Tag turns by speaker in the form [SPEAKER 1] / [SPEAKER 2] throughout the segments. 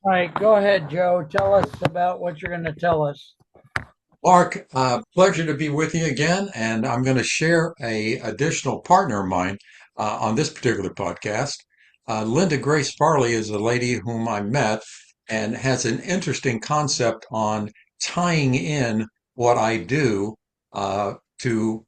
[SPEAKER 1] All right, go ahead, Joe. Tell us about what you're going to tell us.
[SPEAKER 2] Mark, pleasure to be with you again, and I'm going to share a additional partner of mine on this particular podcast. Linda Grace Farley is a lady whom I met and has an interesting concept on tying in what I do to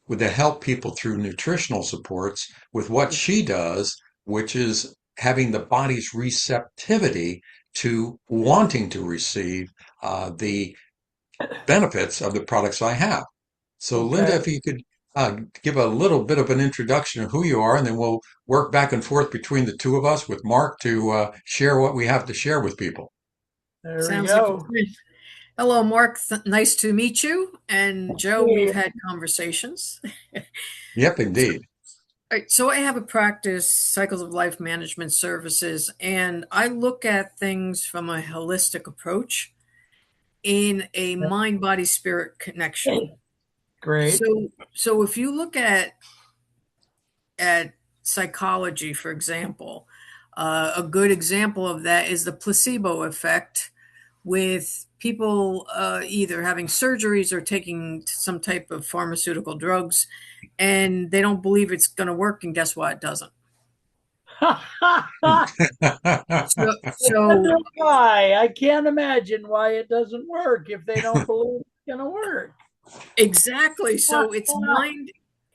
[SPEAKER 2] with to help people through nutritional supports with what she does, which is having the body's receptivity to wanting to receive the benefits of the products I have. So, Linda,
[SPEAKER 1] Okay.
[SPEAKER 2] if you could give a little bit of an introduction of who you are, and then we'll work back and forth between the two of us with Mark to share what we have to share with people.
[SPEAKER 1] There we
[SPEAKER 3] Sounds like a
[SPEAKER 1] go.
[SPEAKER 3] plan. Hello, Mark. Nice to meet you. And Joe, we've
[SPEAKER 1] Hey,
[SPEAKER 3] had conversations.
[SPEAKER 2] Yep,
[SPEAKER 3] So,
[SPEAKER 2] indeed.
[SPEAKER 3] so I have a practice, Cycles of Life Management Services, and I look at things from a holistic approach in a mind, body, spirit connection.
[SPEAKER 1] great.
[SPEAKER 3] So if you look at psychology, for example, a good example of that is the placebo effect with people either having surgeries or taking some type of pharmaceutical drugs, and they don't believe it's going to work, and guess what? It doesn't. So,
[SPEAKER 1] I
[SPEAKER 3] so
[SPEAKER 1] wonder why. I can't imagine why it doesn't work if they don't believe it's going to work.
[SPEAKER 3] exactly. So it's mind.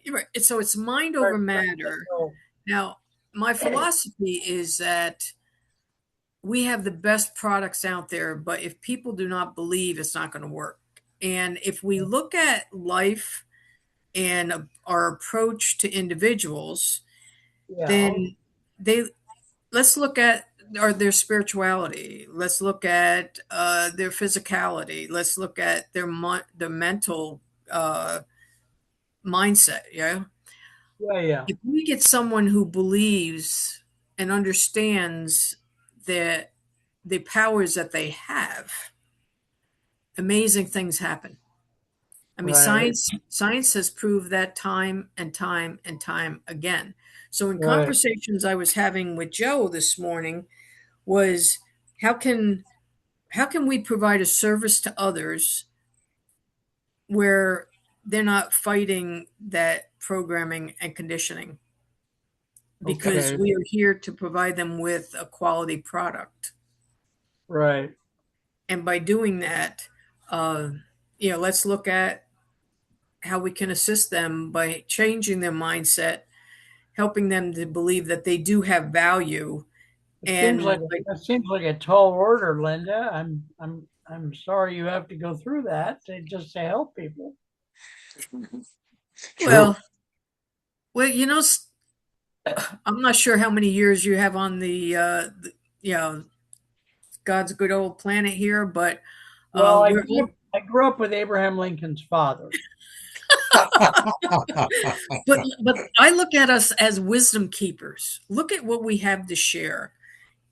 [SPEAKER 3] Right, so it's mind over
[SPEAKER 1] Sorry,
[SPEAKER 3] matter.
[SPEAKER 1] Joe.
[SPEAKER 3] Now, my philosophy is that we have the best products out there, but if people do not believe, it's not going to work. And if we look at life and our approach to individuals,
[SPEAKER 1] Yeah.
[SPEAKER 3] then they let's look at their spirituality. Let's look at their physicality. Let's look at their mental uh, mindset. Yeah,
[SPEAKER 1] Yeah. Yeah.
[SPEAKER 3] if we get someone who believes and understands that the powers that they have, amazing things happen. I mean,
[SPEAKER 1] Right.
[SPEAKER 3] science has proved that time and time and time again. So in
[SPEAKER 1] Right.
[SPEAKER 3] conversations I was having with Joe this morning was how can how can we provide a service to others where they're not fighting that programming and conditioning because
[SPEAKER 1] Okay.
[SPEAKER 3] we are here to provide them with a quality product.
[SPEAKER 1] Right.
[SPEAKER 3] And by doing that, uh, let's look at how we can assist them by changing their mindset, helping them to believe that they do have value. And like,
[SPEAKER 1] It seems like a tall order, Linda. I'm sorry you have to go through that to help people.
[SPEAKER 2] True.
[SPEAKER 3] well, well, I'm not sure how many years you have on you know, God's good old planet here, but
[SPEAKER 1] Well,
[SPEAKER 3] we're
[SPEAKER 1] I grew up with Abraham Lincoln's father.
[SPEAKER 3] but I look at us as wisdom keepers. Look at what we have to share.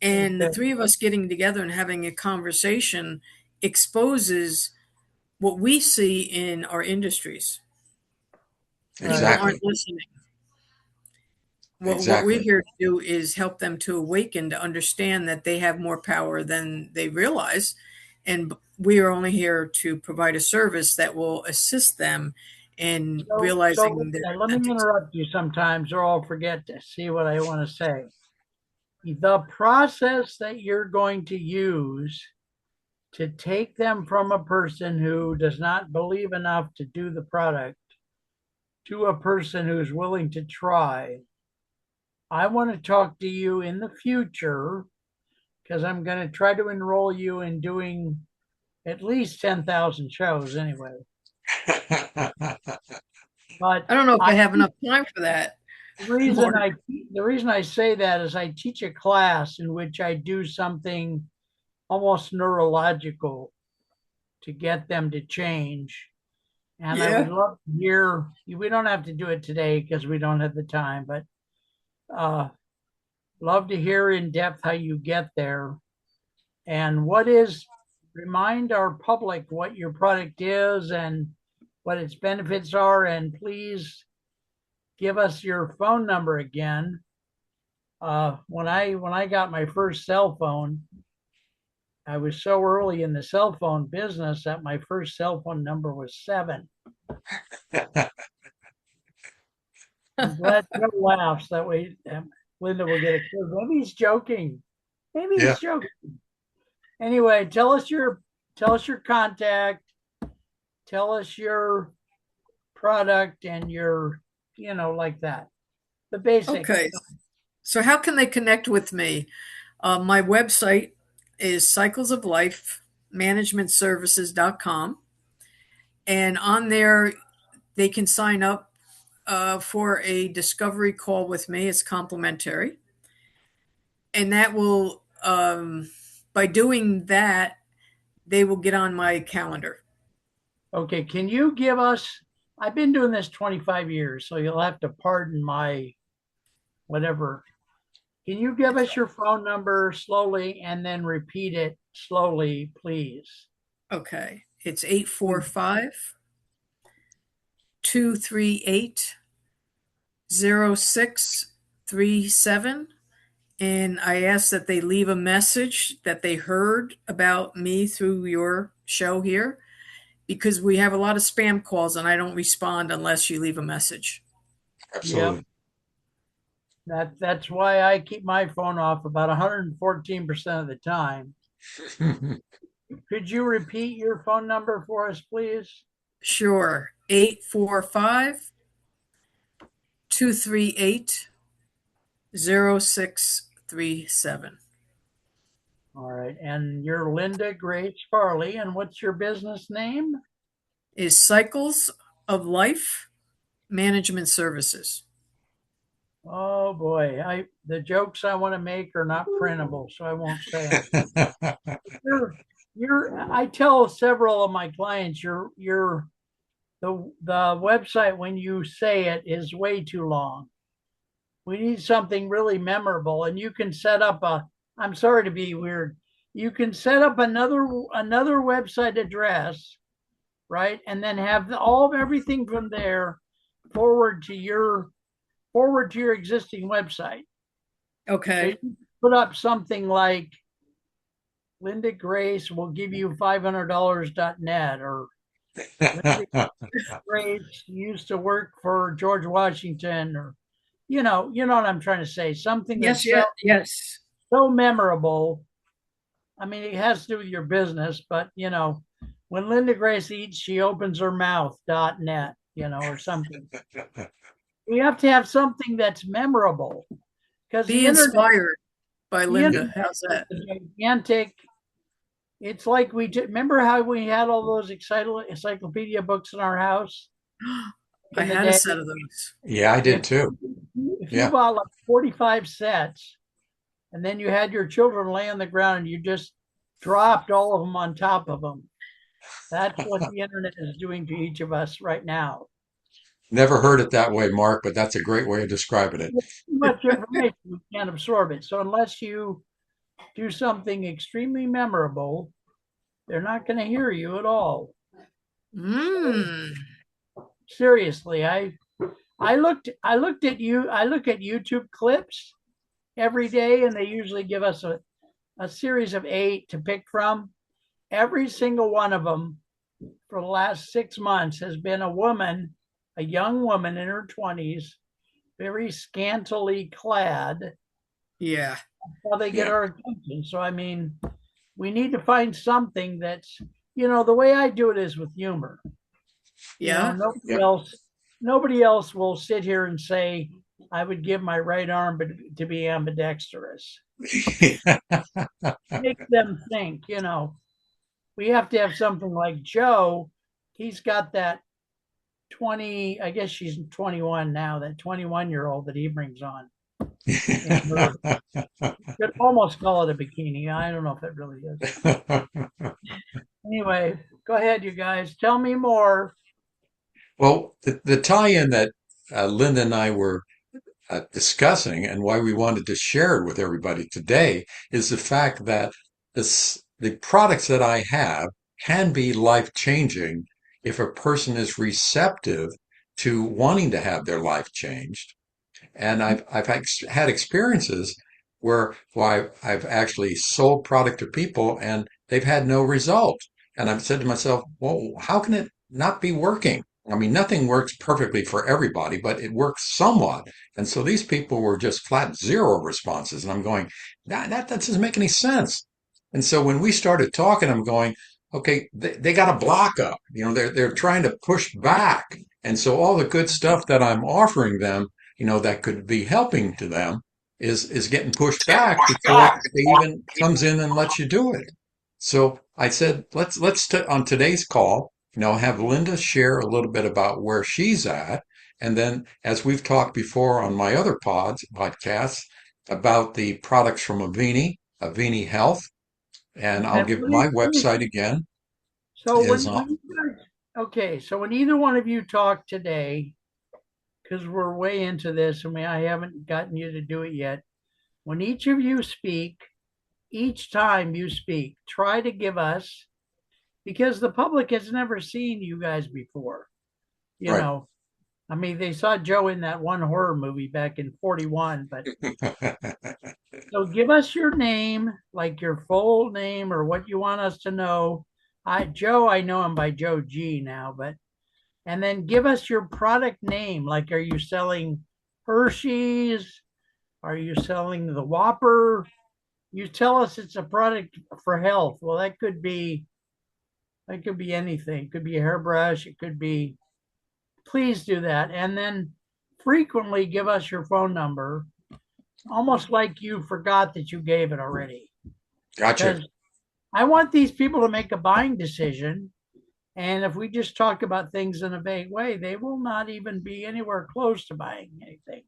[SPEAKER 3] And the
[SPEAKER 1] Okay.
[SPEAKER 3] three of us getting together and having a conversation exposes what we see in our industries. People
[SPEAKER 1] Right.
[SPEAKER 2] Exactly.
[SPEAKER 3] aren't listening. What we're
[SPEAKER 2] Exactly.
[SPEAKER 3] here to do is help them to awaken, to understand that they have more power than they realize. And we are only here to provide a service that will assist them in
[SPEAKER 1] So
[SPEAKER 3] realizing their
[SPEAKER 1] let me
[SPEAKER 3] authentic.
[SPEAKER 1] interrupt you sometimes, or I'll forget to see what I want to say. The process that you're going to use to take them from a person who does not believe enough to do the product to a person who's willing to try. I want to talk to you in the future because I'm going to try to enroll you in doing at least 10,000 shows anyway. But
[SPEAKER 3] I don't know if I
[SPEAKER 1] I
[SPEAKER 3] have enough time for that,
[SPEAKER 1] the reason
[SPEAKER 3] Mark.
[SPEAKER 1] I the reason I say that is I teach a class in which I do something almost neurological to get them to change. And I would
[SPEAKER 3] Yeah.
[SPEAKER 1] love to hear, we don't have to do it today because we don't have the time, but uh, love to hear in depth how you get there. And remind our public what your product is and what its benefits are. And please give us your phone number again. When I got my first cell phone, I was so early in the cell phone business that my first cell phone number was 7. I'm glad Joe laughs. That way, Linda will get a clue. Maybe he's joking. Maybe
[SPEAKER 2] Yeah.
[SPEAKER 1] he's joking. Anyway, tell us your contact. Tell us your product and your, like that. The basics.
[SPEAKER 3] Okay. So how can they connect with me? My website is cyclesoflifemanagementservices.com. And on there, they can sign up for a discovery call with me. It's complimentary. And that will, by doing that, they will get on my calendar.
[SPEAKER 1] Okay, can you give us? I've been doing this 25 years, so you'll have to pardon my whatever. Can you give us your phone number slowly and then repeat it slowly, please?
[SPEAKER 3] Okay. It's 845 238 0637. And I ask that they leave a message that they heard about me through your show here, because we have a lot of spam calls and I don't respond unless you leave a message.
[SPEAKER 1] Yep.
[SPEAKER 2] Absolutely.
[SPEAKER 1] That's why I keep my phone off about 114% of the time. Could you repeat your phone number for us, please?
[SPEAKER 3] Sure. 845 238 0637.
[SPEAKER 1] All right. And you're Linda Grace Farley. And what's your business name?
[SPEAKER 3] Is Cycles of Life Management Services.
[SPEAKER 1] Oh boy. The jokes I want to make are not printable, so I won't say them. I tell several of my clients the website when you say it is way too long. We need something really memorable, and you can set up I'm sorry to be weird. You can set up another website address, right? And then have all of everything from there forward to your existing website. So
[SPEAKER 3] Okay.
[SPEAKER 1] you put up something like Linda Grace will give you $500.net, or Linda Grace used to work for George Washington, or what I'm trying to say. Something
[SPEAKER 3] Yes,
[SPEAKER 1] that's
[SPEAKER 3] yes, yes.
[SPEAKER 1] so memorable. I mean, it has to do with your business, but when Linda Grace eats, she opens her mouth.net, or something. You have to have something that's memorable, because
[SPEAKER 3] Be inspired by
[SPEAKER 1] the
[SPEAKER 3] Linda.
[SPEAKER 1] internet
[SPEAKER 3] How's that?
[SPEAKER 1] is gigantic. It's like remember how we had all those encyclopedia books in our house
[SPEAKER 3] I
[SPEAKER 1] in the
[SPEAKER 3] had a
[SPEAKER 1] day?
[SPEAKER 3] set of those.
[SPEAKER 2] Yeah, I
[SPEAKER 1] If
[SPEAKER 2] did too.
[SPEAKER 1] if you
[SPEAKER 2] Yeah.
[SPEAKER 1] bought like 45 sets, and then you had your children lay on the ground and you just dropped all of them on top of them, that's what the internet is doing to each of us right now.
[SPEAKER 2] Never heard it that way, Mark, but that's a great way of describing it.
[SPEAKER 1] Too much information, we can't absorb it. So unless you do something extremely memorable, they're not going to hear you at all.
[SPEAKER 3] Mm.
[SPEAKER 1] Seriously, I looked at you. I look at YouTube clips every day, and they usually give us a series of 8 to pick from. Every single one of them for the last 6 months has been a young woman in her 20s, very scantily clad.
[SPEAKER 3] Yeah.
[SPEAKER 1] How they get
[SPEAKER 2] Yeah.
[SPEAKER 1] our attention. So I mean, we need to find something that's, the way I do it is with humor.
[SPEAKER 3] Yeah.
[SPEAKER 1] Nobody
[SPEAKER 2] Yep.
[SPEAKER 1] else nobody else will sit here and say I would give my right arm to be ambidextrous. Make them think. We have to have something like Joe. He's got that 20, I guess she's 21 now, that 21-year-old that he brings on in her. You could almost call it a bikini. I don't know if it really is. Anyway, go ahead, you guys. Tell me more.
[SPEAKER 2] Well, the tie-in that Linda and I were discussing and why we wanted to share it with everybody today is the fact that the products that I have can be life-changing if a person is receptive to wanting to have their life changed. And I've had experiences where I've actually sold product to people and they've had no result. And I've said to myself, well, how can it not be working? I mean, nothing works perfectly for everybody, but it works somewhat. And so these people were just flat zero responses. And I'm going, that doesn't make any sense. And so when we started talking, I'm going, okay, they got a block up. They're trying to push back. And so all the good stuff that I'm offering them, that could be helping to them is getting pushed back before they even comes in and lets you do it. So I said, on today's call, have Linda share a little bit about where she's at. And then, as we've talked before on my other podcasts about the products from Avini Health, and I'll
[SPEAKER 1] And
[SPEAKER 2] give my website again
[SPEAKER 1] so
[SPEAKER 2] is
[SPEAKER 1] so when either one of you talk today, because we're way into this and I haven't gotten you to do it yet, when each of you speak, each time you speak, try to give us, because the public has never seen you guys before. You
[SPEAKER 2] right.
[SPEAKER 1] know, I mean, they saw Joe in that one horror movie back in 41, but so give us your name, like your full name or what you want us to know. Joe, I know him by JoeG now, but and then give us your product name. Like, are you selling Hershey's? Are you selling the Whopper? You tell us it's a product for health. Well, that could be anything. It could be a hairbrush. It could be. Please do that, and then frequently give us your phone number, almost like you forgot that you gave it already.
[SPEAKER 2] Gotcha.
[SPEAKER 1] Because I want these people to make a buying decision. And if we just talk about things in a vague way, they will not even be anywhere close to buying anything.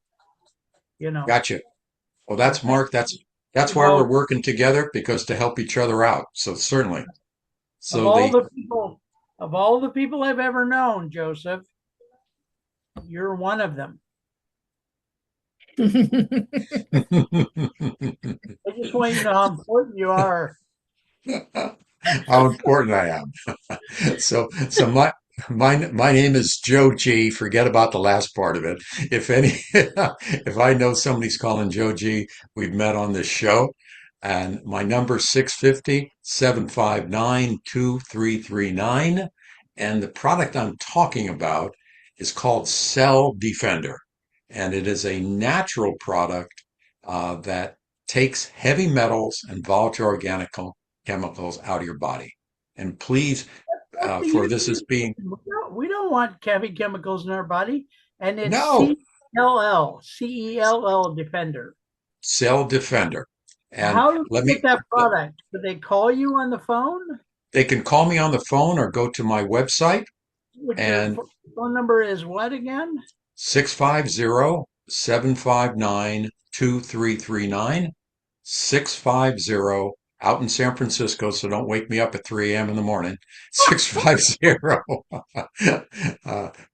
[SPEAKER 1] You know,
[SPEAKER 2] Gotcha. Well,
[SPEAKER 1] the
[SPEAKER 2] that's
[SPEAKER 1] thing
[SPEAKER 2] Mark. That's
[SPEAKER 1] to
[SPEAKER 2] why
[SPEAKER 1] go
[SPEAKER 2] we're working together because to help each other out. So certainly.
[SPEAKER 1] of
[SPEAKER 2] So
[SPEAKER 1] all
[SPEAKER 2] the
[SPEAKER 1] the people of all the people I've ever known, Joseph, you're one of them. I just want you to know how important you are.
[SPEAKER 2] how important I am. So my name is JoeG. Forget about the last part of it. If I know somebody's calling JoeG, we've met on this show. And my number is 650-759-2339. And the product I'm talking about is called Cell Defender. And it is a natural product that takes heavy metals and volatile organic chemicals out of your body. And please,
[SPEAKER 1] That's the
[SPEAKER 2] for this
[SPEAKER 1] issue.
[SPEAKER 2] as being
[SPEAKER 1] We don't want heavy chemicals in our body, and it's
[SPEAKER 2] no
[SPEAKER 1] CELL Defender.
[SPEAKER 2] Cell Defender. And
[SPEAKER 1] How do
[SPEAKER 2] let
[SPEAKER 1] they
[SPEAKER 2] me,
[SPEAKER 1] get that product? Do they call you on the phone?
[SPEAKER 2] they can call me on the phone or go to my website
[SPEAKER 1] Which your
[SPEAKER 2] and
[SPEAKER 1] phone number is what again?
[SPEAKER 2] 650-759-2339. 650 out in San Francisco, so don't wake me up at 3 a.m. in the morning. 650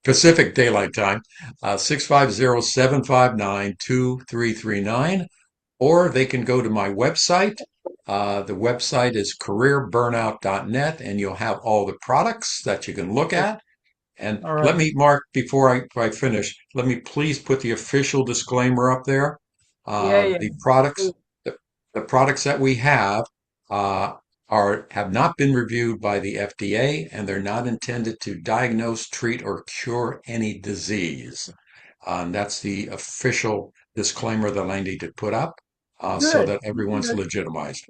[SPEAKER 2] Pacific Daylight Time. 650-759-2339. Or they can go to my website. The website is careerburnout.net, and you'll have all the products that you can look at. And
[SPEAKER 1] All
[SPEAKER 2] let
[SPEAKER 1] right.
[SPEAKER 2] me, Mark, before I finish, let me please put the official disclaimer up there.
[SPEAKER 1] Yeah, yeah.
[SPEAKER 2] The products, the, the products that we have uh, have not been reviewed by the FDA, and they're not intended to diagnose, treat, or cure any disease. And that's the official disclaimer that I need to put up so
[SPEAKER 1] Good.
[SPEAKER 2] that everyone's legitimized.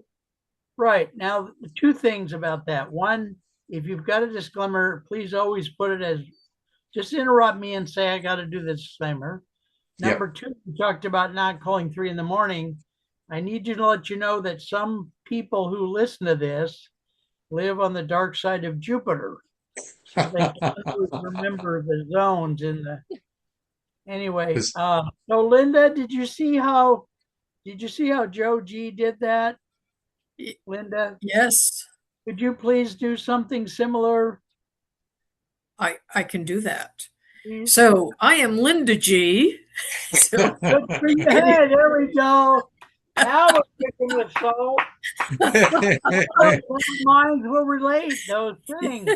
[SPEAKER 1] Right. Now, two things about that. One, if you've got a disclaimer, please always put it as just interrupt me and say, I got to do the disclaimer.
[SPEAKER 2] Yep.
[SPEAKER 1] Number two, you talked about not calling 3 a.m. I need you to let you know that some people who listen to this live on the dark side of Jupiter. So they can't always remember the zones in the anyway.
[SPEAKER 2] This-
[SPEAKER 1] So Linda, did you see how JoeG did that? Linda,
[SPEAKER 3] Yes,
[SPEAKER 1] could you please do something similar,
[SPEAKER 3] I can do that.
[SPEAKER 1] please?
[SPEAKER 3] So I am Linda G. So
[SPEAKER 1] Good for your head. There we go. Now we're cooking with salt. Minds will relate those things.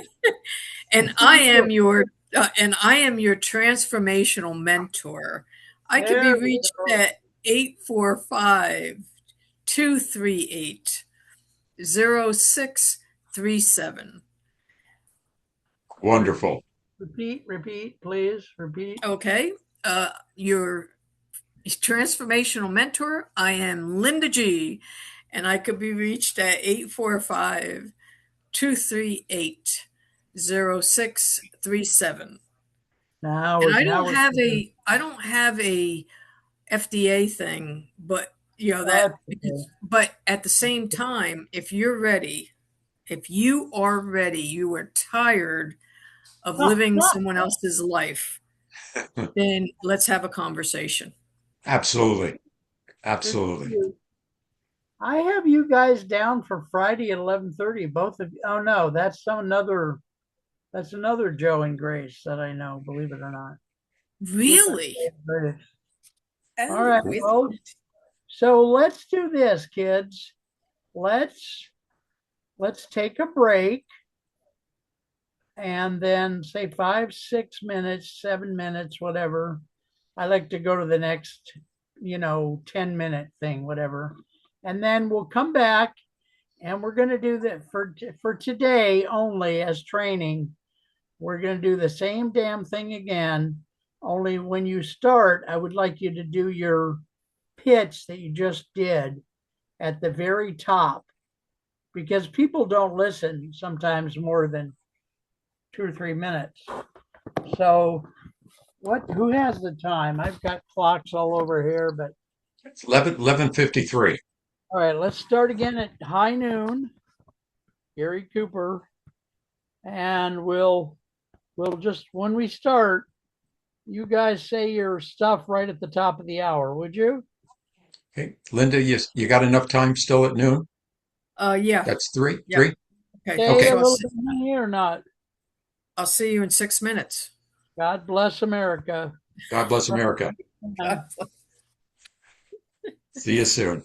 [SPEAKER 3] and I am your transformational mentor. I can be
[SPEAKER 1] There we
[SPEAKER 3] reached
[SPEAKER 1] go.
[SPEAKER 3] at 845 238 0637.
[SPEAKER 2] Wonderful.
[SPEAKER 1] Repeat, please. Repeat.
[SPEAKER 3] Okay. Your transformational mentor, I am Linda G, and I could be reached at 845 238 0637.
[SPEAKER 1] Now,
[SPEAKER 3] And
[SPEAKER 1] now we're
[SPEAKER 3] I don't have a FDA thing, but
[SPEAKER 1] that's okay.
[SPEAKER 3] but at the same time, if you're ready, if you are ready, you are tired of living someone else's life, then let's have a conversation.
[SPEAKER 2] Absolutely.
[SPEAKER 1] Good for
[SPEAKER 2] Absolutely.
[SPEAKER 1] you. I have you guys down for Friday at 11:30. Both of you. Oh no, that's another Joe and Grace that I know, believe it or not. Different
[SPEAKER 3] Really?
[SPEAKER 1] Grace. All
[SPEAKER 3] Oh,
[SPEAKER 1] right,
[SPEAKER 3] really?
[SPEAKER 1] well, so let's do this, kids. Let's let's take a break and then say 5, 6 minutes, 7 minutes, whatever. I like to go to the next, 10-minute thing, whatever. And then we'll come back and we're going to do that for today only as training. We're going to do the same damn thing again. Only when you start, I would like you to do your pitch that you just did at the very top because people don't listen sometimes more than 2 or 3 minutes. So who has the time? I've got clocks all over here, but
[SPEAKER 2] It's 11:53.
[SPEAKER 1] all right, let's start again at high noon. Gary Cooper, and we'll just when we start, you guys say your stuff right at the top of the hour, would you?
[SPEAKER 2] Okay. Linda, you got enough time still at noon?
[SPEAKER 3] Yeah.
[SPEAKER 2] That's three?
[SPEAKER 3] Yeah.
[SPEAKER 2] Three?
[SPEAKER 3] Okay.
[SPEAKER 1] Stay
[SPEAKER 2] Okay.
[SPEAKER 1] a
[SPEAKER 3] So
[SPEAKER 1] little bit money or not.
[SPEAKER 3] I'll see you in 6 minutes.
[SPEAKER 1] God bless America.
[SPEAKER 2] God bless America.
[SPEAKER 3] God
[SPEAKER 2] See you soon.